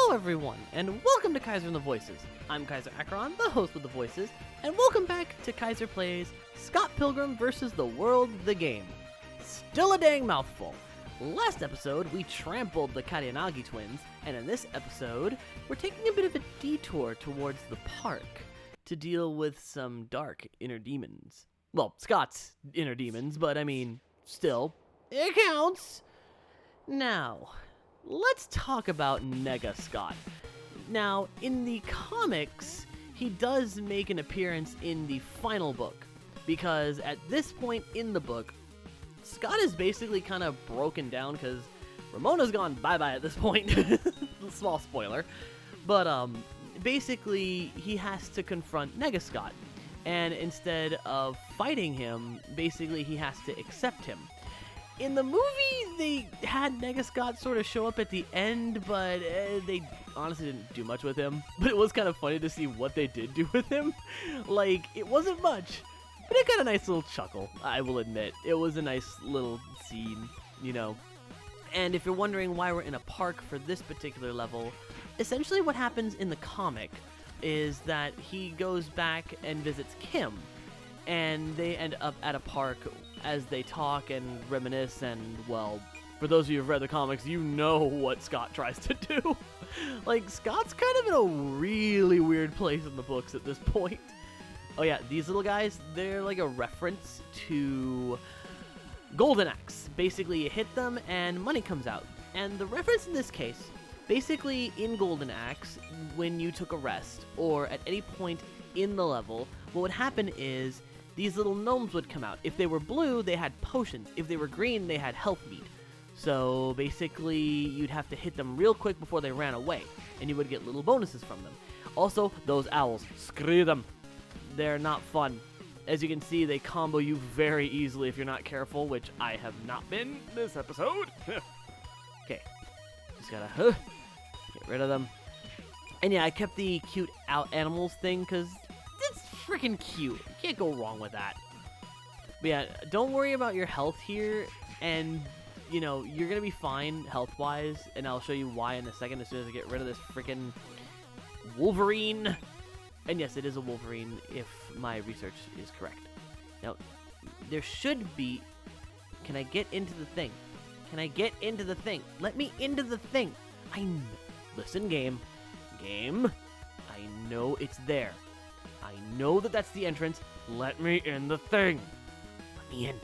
Hello everyone, and welcome to Kyzer and the Voices. I'm Kyzer Acheron, the host with the Voices, and welcome back to Kyzer Plays Scott Pilgrim vs. the World, the game. Still a dang mouthful. Last episode, we trampled the K.A.T.V twins, and in this episode, we're taking a bit of a detour towards the park to deal with some dark inner demons. Well, Scott's inner demons, but I mean, still, it counts. Now, let's talk about Nega Scott. Now, in the comics, he does make an appearance in the final book, because at this point in the book, Scott is basically kind of broken down because Ramona's gone bye-bye at this point. Small spoiler. But basically, he has to confront Nega Scott. And instead of fighting him, basically he has to accept him. In the movie, they had Nega Scott sort of show up at the end, but they honestly didn't do much with him. But it was kind of funny to see what they did do with him. Like, it wasn't much, but it got a nice little chuckle, I will admit. It was a nice little scene, you know. And if you're wondering why we're in a park for this particular level, essentially what happens in the comic is that he goes back and visits Kim, and they end up at a park as they talk and reminisce, and, well, for those of you who've read the comics, you know what Scott tries to do. Like, Scott's kind of in a really weird place in the books at this point. Oh yeah, these little guys, they're like a reference to Golden Axe. Basically, you hit them and money comes out. And the reference in this case, basically in Golden Axe, when you took a rest, or at any point in the level, what would happen is these little gnomes would come out. If they were blue, they had potions. If they were green, they had health meat. So basically, you'd have to hit them real quick before they ran away, and you would get little bonuses from them. Also, those owls, screw them. They're not fun. As you can see, they combo you very easily if you're not careful, which I have not been this episode. Okay, just gotta get rid of them. And yeah, I kept the cute animals thing because it's freaking cute. You can't go wrong with that. But yeah, don't worry about your health here, and you know, you're gonna be fine health-wise, and I'll show you why in a second as soon as I get rid of this freaking Wolverine. And yes, it is a Wolverine if my research is correct. Now, there should be... Can I get into the thing? Can I get into the thing? Let me into the thing. Listen, game. Game. I know it's there. I know that that's the entrance. Let me in the thing. Let me in.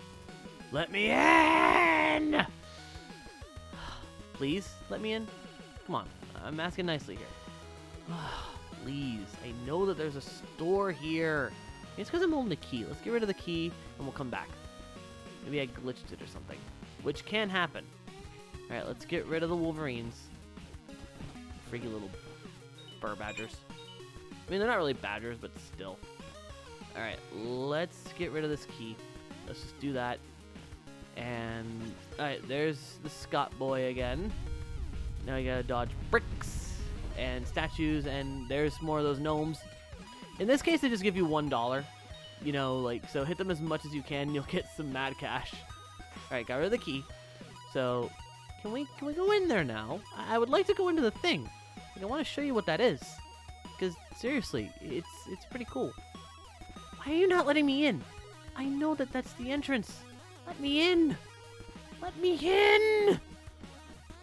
Let me in! Please, let me in. Come on. I'm asking nicely here. Please. I know that there's a store here. It's because I'm holding the key. Let's get rid of the key, and we'll come back. Maybe I glitched it or something, which can happen. Alright, let's get rid of the Wolverines. Freaky little fur badgers. I mean, they're not really badgers, but still. Alright, let's get rid of this key. Let's just do that. And, alright, there's the Scott boy again. Now you gotta dodge bricks and statues, and there's more of those gnomes. In this case, they just give you $1. You know, like, so hit them as much as you can, you'll get some mad cash. Alright, got rid of the key. So, can we go in there now? I would like to go into the thing. Like, I want to show you what that is. Because, seriously, it's pretty cool. Why are you not letting me in? I know that that's the entrance. Let me in! Let me in!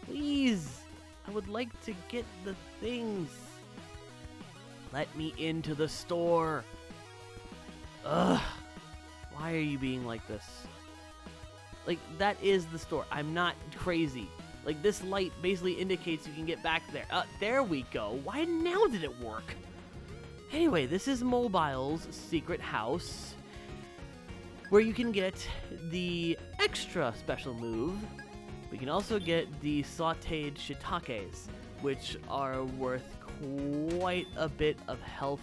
Please! I would like to get the things. Let me into the store. Ugh. Why are you being like this? Like, that is the store. I'm not crazy. Like, this light basically indicates you can get back there. There we go. Why now did it work? Anyway, this is Mobile's secret house, where you can get the extra special move. We can also get the sauteed shiitakes, which are worth quite a bit of health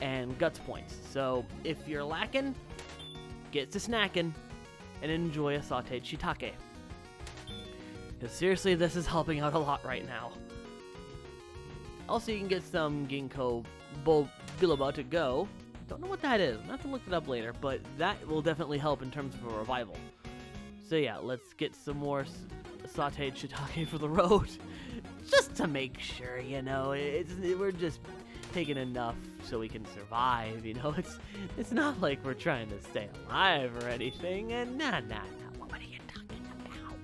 and guts points. So if you're lacking, get to snacking and enjoy a sauteed shiitake. Because seriously, this is helping out a lot right now. Also, you can get some ginkgo biloba to go. Don't know what that is. I'm going to have to look it up later, but that will definitely help in terms of a revival. So yeah, let's get some more sauteed shiitake for the road. just to make sure, you know, we're just taking enough so we can survive, you know. It's not like we're trying to stay alive or anything, and nah, what are you talking about?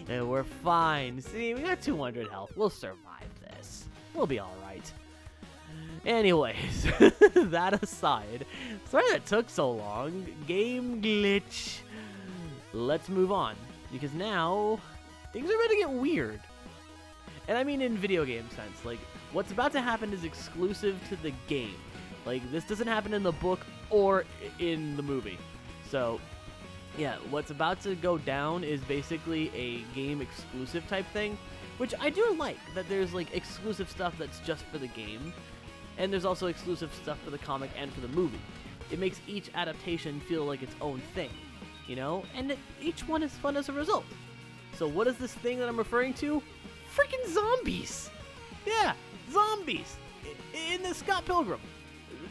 And we're fine. See, we got 200 health. We'll survive this. We'll be alright. Anyways, that aside, sorry that took so long. Game glitch. Let's move on, because now things are about to get weird. And I mean in video game sense. Like, what's about to happen is exclusive to the game. Like, this doesn't happen in the book or in the movie. So, yeah, what's about to go down is basically a game exclusive type thing, which I do like, that there's like exclusive stuff that's just for the game, and there's also exclusive stuff for the comic and for the movie. It makes each adaptation feel like its own thing, you know, and each one is fun as a result. So what is this thing that I'm referring to? Freaking zombies! Yeah, zombies! In the Scott Pilgrim.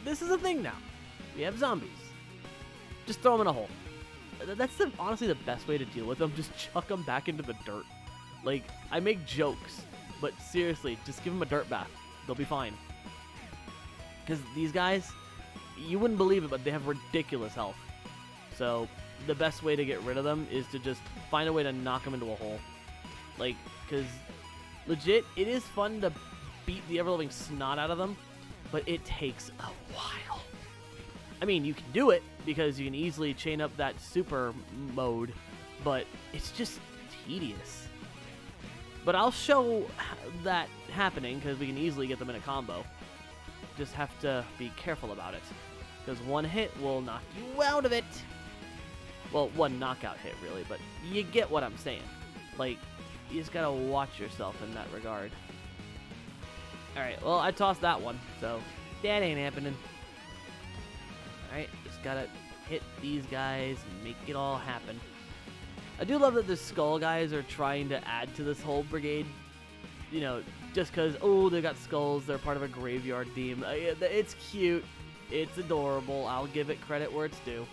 This is a thing now. We have zombies. Just throw them in a hole. That's honestly the best way to deal with them. Just chuck them back into the dirt. Like, I make jokes, but seriously, just give them a dirt bath. They'll be fine. Because these guys, you wouldn't believe it, but they have ridiculous health. So, the best way to get rid of them is to just find a way to knock them into a hole. Like, because legit, it is fun to beat the ever-loving snot out of them, but it takes a while. I mean, you can do it, because you can easily chain up that super mode, but it's just tedious. But I'll show that happening, because we can easily get them in a combo. Just have to be careful about it, because one hit will knock you out of it. Well, one knockout hit, really, but you get what I'm saying. Like, you just gotta watch yourself in that regard. Alright, well, I tossed that one, so that ain't happening. Alright, just gotta hit these guys and make it all happen. I do love that the skull guys are trying to add to this whole brigade. You know, just because, oh, they got skulls, they're part of a graveyard theme. It's cute, it's adorable, I'll give it credit where it's due.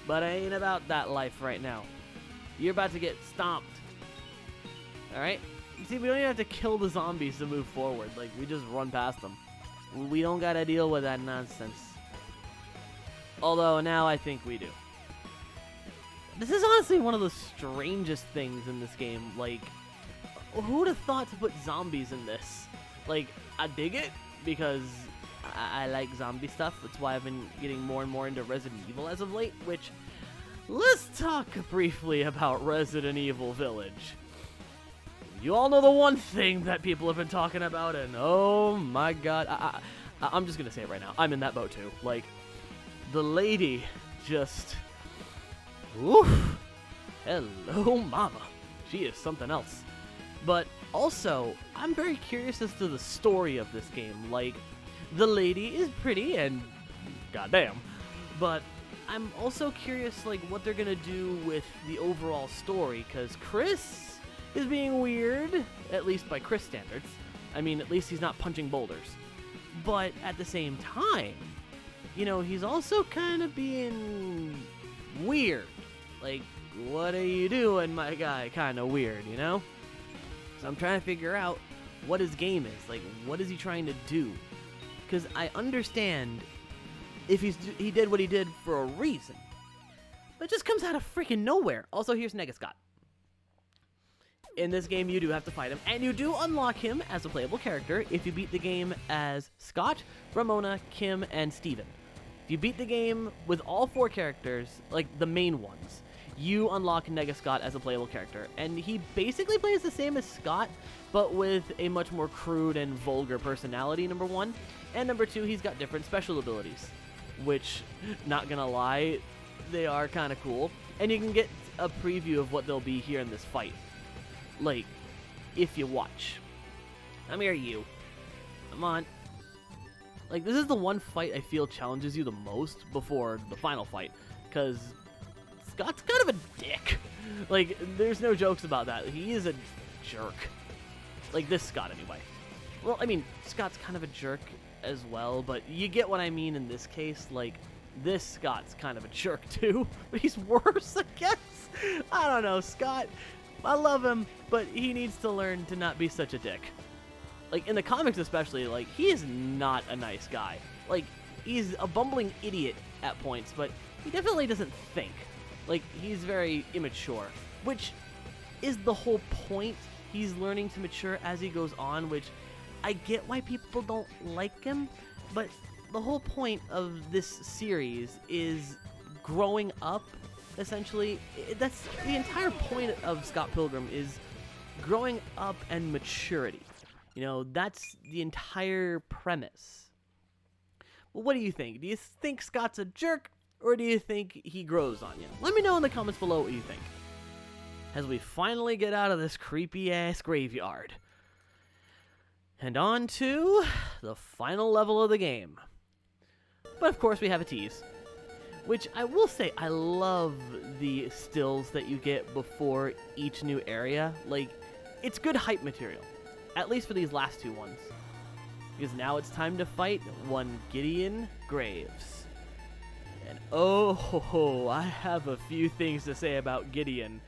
But I ain't about that life right now. You're about to get stomped. Alright? You see, we don't even have to kill the zombies to move forward. Like, we just run past them. We don't gotta deal with that nonsense. Although, now I think we do. This is honestly one of the strangest things in this game. Like, who would have thought to put zombies in this? Like, I dig it, because I like zombie stuff. That's why I've been getting more and more into Resident Evil as of late, which, let's talk briefly about Resident Evil Village. You all know the one thing that people have been talking about, and oh my god, I'm just gonna say it right now. I'm in that boat too. Like, the lady just, oof, hello mama. She is something else. But also, I'm very curious as to the story of this game. Like, the lady is pretty and goddamn, but I'm also curious, like, what they're gonna do with the overall story, because Chris is being weird, at least by Chris standards. I mean, at least he's not punching boulders. But at the same time, you know, he's also kind of being weird. Like, what are you doing, my guy? Kind of weird, you know? So I'm trying to figure out what his game is. Like, what is he trying to do? Because I understand if he did what he did for a reason. But it just comes out of freaking nowhere. Also, here's Nega Scott. In this game, you do have to fight him, and you do unlock him as a playable character if you beat the game as Scott, Ramona, Kim, and Steven. If you beat the game with all 4 characters, like the main ones, you unlock Nega Scott as a playable character. And he basically plays the same as Scott, but with a much more crude and vulgar personality, number 1. And number 2, he's got different special abilities, which, not gonna lie, they are kind of cool. And you can get a preview of what they'll be here in this fight. Like, if you watch. Come here, you. Come on. Like, this is the one fight I feel challenges you the most before the final fight, because Scott's kind of a dick. Like, there's no jokes about that. He is a jerk. Like, this Scott, anyway. Well, I mean, Scott's kind of a jerk as well, but you get what I mean in this case. Like, this Scott's kind of a jerk, too. But he's worse, I guess. I don't know, Scott. I love him, but he needs to learn to not be such a dick. Like, in the comics especially, like, he is not a nice guy. Like, he's a bumbling idiot at points, but he definitely doesn't think. Like, he's very immature, which is the whole point. He's learning to mature as he goes on, which I get why people don't like him, but the whole point of this series is growing up, essentially. That's the entire point of Scott Pilgrim, is growing up and maturity. You know, that's the entire premise. Well, what do you think? Do you think Scott's a jerk, or do you think he grows on you? Let me know in the comments below what you think, as we finally get out of this creepy-ass graveyard. And on to the final level of the game. But of course we have a tease, which I will say, I love the stills that you get before each new area. Like, it's good hype material, at least for these last two ones. Because now it's time to fight one Gideon Graves. And oh, I have a few things to say about Gideon.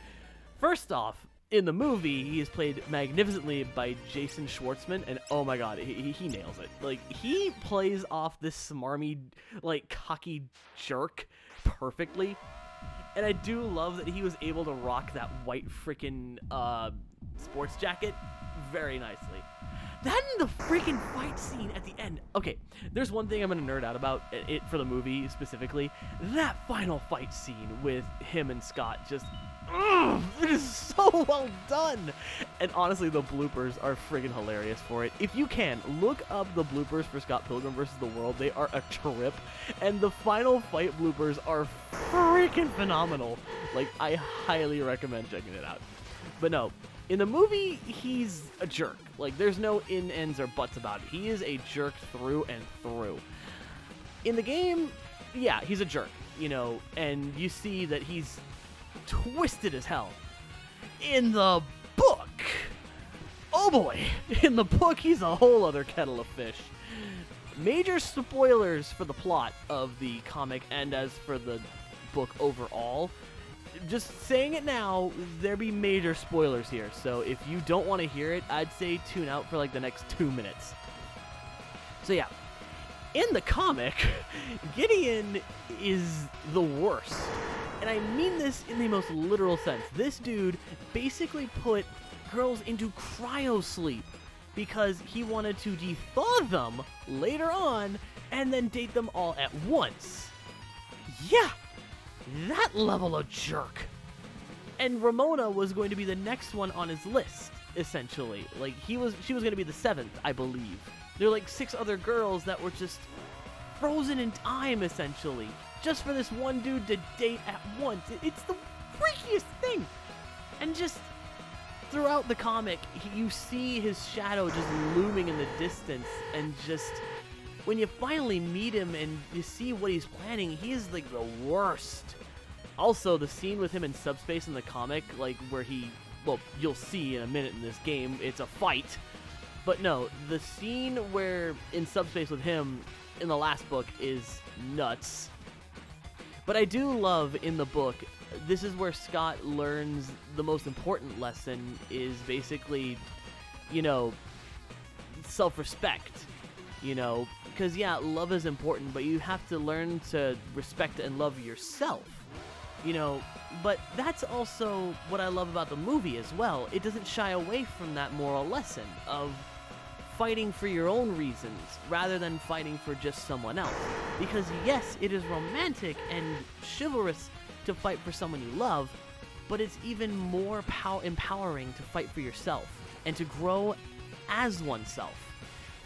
First off, in the movie, he is played magnificently by Jason Schwartzman, and oh my god, he nails it. Like, he plays off this smarmy, like, cocky jerk perfectly. And I do love that he was able to rock that white freaking sports jacket very nicely. That and the freaking fight scene at the end. Okay, there's one thing I'm gonna nerd out about it for the movie specifically. That final fight scene with him and Scott, just, it is so well done. And honestly, the bloopers are friggin' hilarious for it. If you can, look up the bloopers for Scott Pilgrim vs. the World. They are a trip. And the final fight bloopers are freaking phenomenal. Like, I highly recommend checking it out. But no, in the movie, he's a jerk. Like, there's no in, ends, or buts about it. He is a jerk through and through. In the game, yeah, he's a jerk, you know, and you see that he's twisted as hell. In the book, oh boy, in the book, he's a whole other kettle of fish. Major spoilers for the plot of the comic and as for the book overall. Just saying it now, there be major spoilers here, so if you don't want to hear it, I'd say tune out for like the next 2 minutes. So yeah, in the comic, Gideon is the worst. And I mean this in the most literal sense. This dude basically put girls into cryo sleep because he wanted to thaw them later on and then date them all at once. Yeah, that level of jerk. And Ramona was going to be the next one on his list, essentially. Like, she was going to be the 7th, I believe. There were like 6 other girls that were just frozen in time, essentially, just for this one dude to date at once. It's the freakiest thing. And just throughout the comic, you see his shadow just looming in the distance, and just when you finally meet him and you see what he's planning, he is like the worst. Also, the scene with him in Subspace in the comic, like where he, well, you'll see in a minute in this game, it's a fight. But no, the scene where in Subspace with him in the last book is nuts. But I do love in the book, this is where Scott learns the most important lesson, is basically, you know, self-respect. You know, because yeah, love is important, but you have to learn to respect and love yourself. You know, but that's also what I love about the movie as well. It doesn't shy away from that moral lesson of fighting for your own reasons rather than fighting for just someone else. Because yes, it is romantic and chivalrous to fight for someone you love, but it's even more empowering to fight for yourself and to grow as oneself.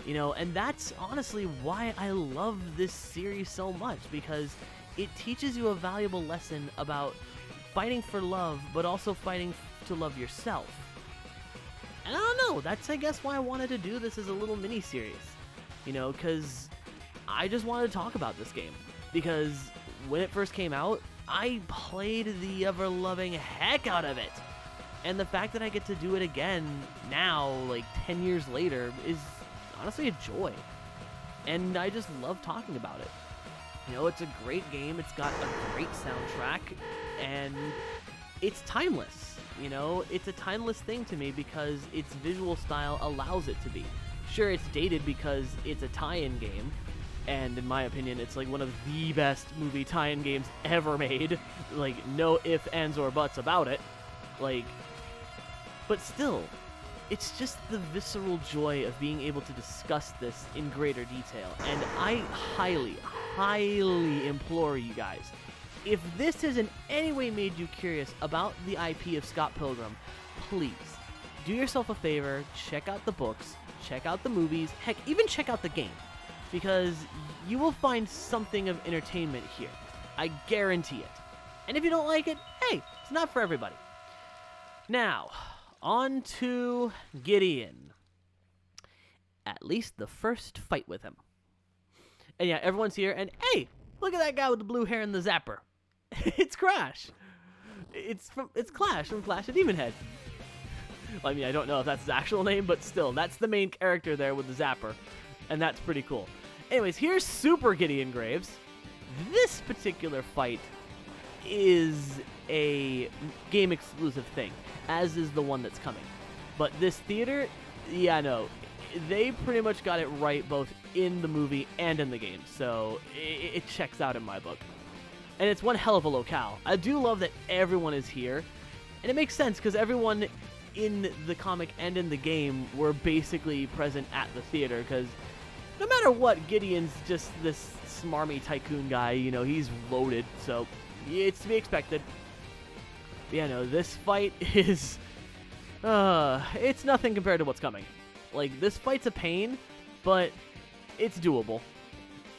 You know, and that's honestly why I love this series so much, because it teaches you a valuable lesson about fighting for love, but also fighting to love yourself. And I don't know, that's I guess why I wanted to do this as a little mini-series. You know, because I just wanted to talk about this game. Because when it first came out, I played the ever-loving heck out of it. And the fact that I get to do it again now, like 10 years later, is honestly a joy. And I just love talking about it. You know, it's a great game, it's got a great soundtrack, and it's timeless. You know, it's a timeless thing to me because its visual style allows it to be. Sure, it's dated because it's a tie-in game, and in my opinion, it's like one of the best movie tie-in games ever made. Like, no ifs, ands, or buts about it. Like, but still, it's just the visceral joy of being able to discuss this in greater detail. And I highly, highly implore you guys, if this has in any way made you curious about the IP of Scott Pilgrim, please do yourself a favor, check out the books, check out the movies, heck, even check out the game, because you will find something of entertainment here. I guarantee it. And if you don't like it, hey, it's not for everybody. Now, on to Gideon. At least the first fight with him. And yeah, everyone's here, and hey, look at that guy with the blue hair and the zapper. It's Crash. It's Clash from Clash of Demon Head. I mean, I don't know if that's his actual name, but still, that's the main character there with the zapper, and that's pretty cool. Anyways, here's Super Gideon Graves. This particular fight is a game-exclusive thing, as is the one that's coming. But this theater, yeah, no, they pretty much got it right both in the movie and in the game, so it checks out in my book. And it's one hell of a locale. I do love that everyone is here, and it makes sense because everyone in the comic and in the game were basically present at the theater, because no matter what, Gideon's just this smarmy tycoon guy, you know, he's loaded, so it's to be expected. But yeah, no, this fight is, it's nothing compared to what's coming. Like, this fight's a pain, but it's doable.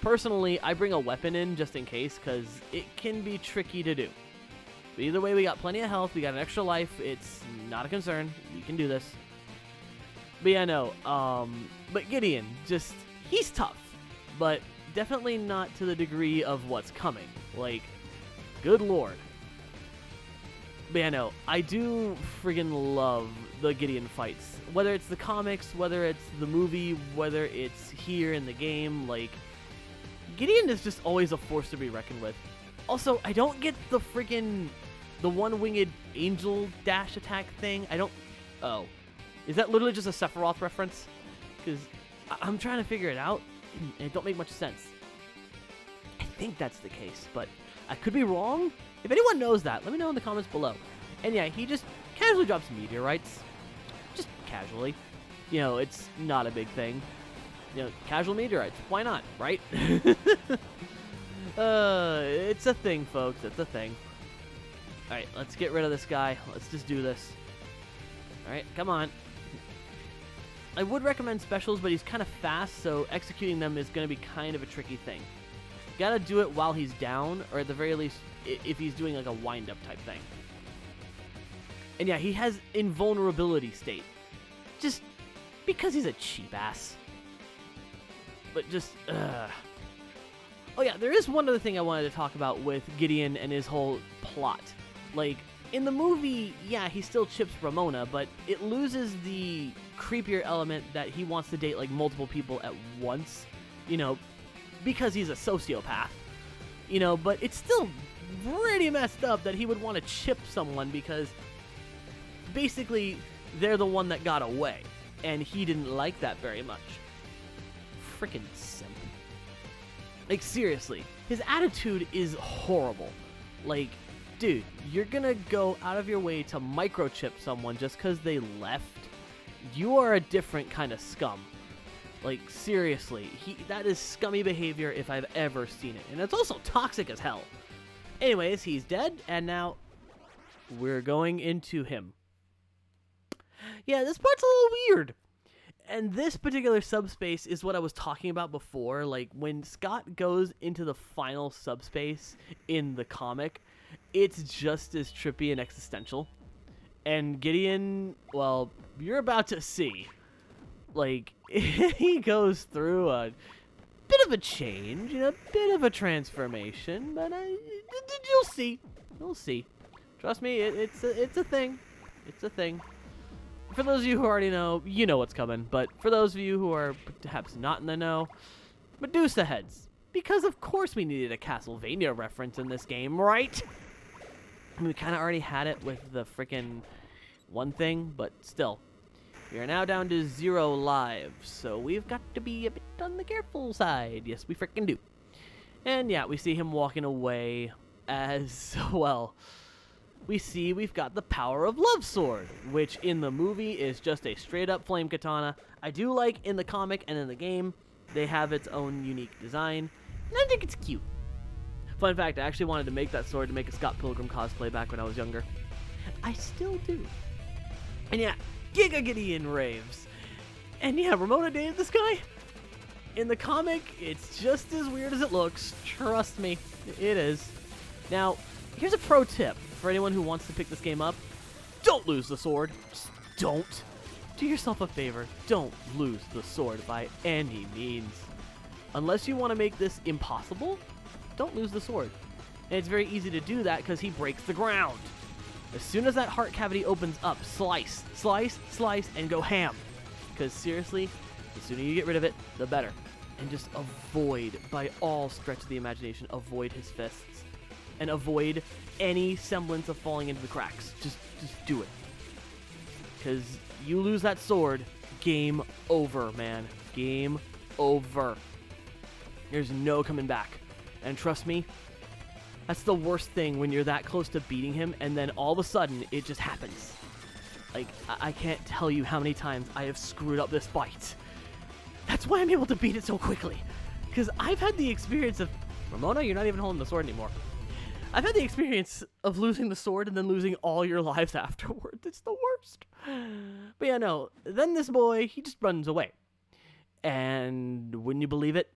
Personally, I bring a weapon in just in case, because it can be tricky to do. But either way, we got plenty of health, we got an extra life, it's not a concern, we can do this. But yeah, no, but Gideon, just, he's tough, but definitely not to the degree of what's coming. Like, good lord. But yeah, no, I do friggin' love the Gideon fights. Whether it's the comics, whether it's the movie, whether it's here in the game, like, Gideon is just always a force to be reckoned with. Also, I don't get the friggin' the one-winged angel dash attack thing. I don't... Oh. Is that literally just a Sephiroth reference? Because I'm trying to figure it out, and it don't make much sense. I think that's the case, but I could be wrong. If anyone knows that, let me know in the comments below. And yeah, he just casually drops meteorites. Just casually. You know, it's not a big thing. You know, casual meteorites. Why not, right? It's a thing, folks. It's a thing. Alright, let's get rid of this guy. Let's just do this. Alright, come on. I would recommend specials, but he's kind of fast, so executing them is going to be kind of a tricky thing. Gotta do it while he's down, or at the very least, if he's doing like a wind-up type thing. And yeah, he has invulnerability state. Just because he's a cheap ass. But just, Oh yeah, there is one other thing I wanted to talk about with Gideon and his whole plot. Like, in the movie, yeah, he still chips Ramona, but it loses the creepier element that he wants to date, like, multiple people at once, you know, because he's a sociopath, you know, but it's still pretty messed up that he would want to chip someone because basically they're the one that got away, and he didn't like that very much. Frickin' simp. Like, seriously, his attitude is horrible. Like, dude, you're gonna go out of your way to microchip someone just because they left? You are a different kind of scum. Like, seriously, that is scummy behavior if I've ever seen it. And it's also toxic as hell. Anyways, he's dead, and now we're going into him. Yeah, this part's a little weird. And this particular subspace is what I was talking about before. Like, when Scott goes into the final subspace in the comic, it's just as trippy and existential. And Gideon, well, you're about to see. Like, he goes through a bit of a change, you know, a bit of a transformation, but you'll see. You'll see. Trust me, it's a thing. It's a thing. For those of you who already know, you know what's coming. But for those of you who are perhaps not in the know, Medusa heads. Because of course we needed a Castlevania reference in this game, right? I mean, we kind of already had it with the freaking one thing, but still. We are now down to 0 lives, so we've got to be a bit on the careful side. Yes, we frickin' do. And yeah, we see him walking away as, well, we see we've got the Power of Love Sword, which in the movie is just a straight-up flame katana. I do like in the comic and in the game, they have its own unique design, and I think it's cute. Fun fact, I actually wanted to make that sword to make a Scott Pilgrim cosplay back when I was younger. I still do. And yeah, Gideon Graves. And yeah, Ramona dated this guy. In the comic, it's just as weird as it looks. Trust me, it is. Now, here's a pro tip for anyone who wants to pick this game up. Don't lose the sword. Just don't. Do yourself a favor. Don't lose the sword by any means. Unless you want to make this impossible, don't lose the sword. And it's very easy to do that because he breaks the ground. As soon as that heart cavity opens up, slice, slice, slice, and go ham. Because seriously, the sooner you get rid of it, the better. And just avoid, by all stretch of the imagination, avoid his fists. And avoid any semblance of falling into the cracks. Just do it. Because you lose that sword, game over, man. Game over. There's no coming back. And trust me, that's the worst thing when you're that close to beating him and then all of a sudden it just happens. Like, I can't tell you how many times I have screwed up this fight. That's why I'm able to beat it so quickly. Because I've had the experience of... Ramona, you're not even holding the sword anymore. I've had the experience of losing the sword and then losing all your lives afterwards. It's the worst. But yeah, no. Then this boy, he just runs away. And wouldn't you believe it?